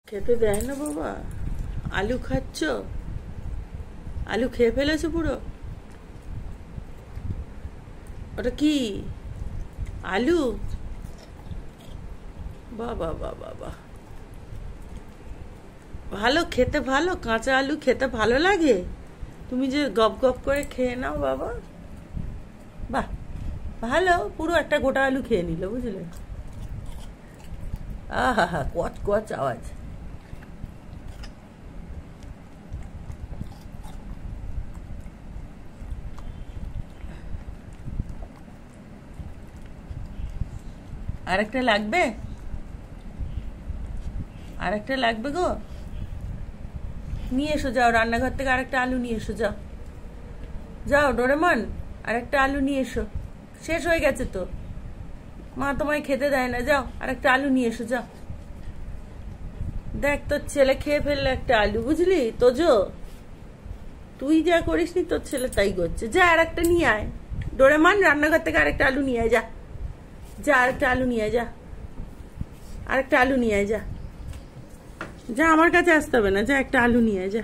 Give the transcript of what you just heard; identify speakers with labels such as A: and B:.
A: খেতে দেয় না বাবা। আলু খাচ্ছ? আলু খেয়ে ফেলেছো পুরো? ওটা কি আলু? বাবা বাবা বাবা, ভালো খেতে, ভালো কাঁচা আলু খেতে ভালো লাগে। তুমি যে গপ গপ করে খেয়ে নাও বাবা, বাহ ভালো। পুরো একটা গোটা আলু খেয়ে নিল, বুঝলে? আহা হা, কচ কচ আওয়াজ। আরেকটা লাগবে? আরেকটা লাগবে গো? নিয়ে এসো, যাও রান্নাঘর থেকে আরেকটা আলু নিয়ে এসো, যাও যাও ডোরেমন, আরেকটা আলু নিয়ে এসো। শেষ হয়ে গেছে তো, মা তোমায় খেতে দেয় না। যাও আরেকটা আলু নিয়ে এসো, যাও। দেখ তোর ছেলে খেয়ে ফেললে একটা আলু, বুঝলি তোজো? তুই যা করিস নি, তোর ছেলে তাই করছে। যা আরেকটা নিয়ে আয় ডোরেমন, রান্নাঘর থেকে আরেকটা আলু নিয়ে আয়, যা যা আরেকটা আলু নিয়ে আয়, যা আরেকটা আলু নিয়ে আয়, যা যা, আমার কাছে আসতে হবে না, যা একটা আলু নিয়ে আয়, যা।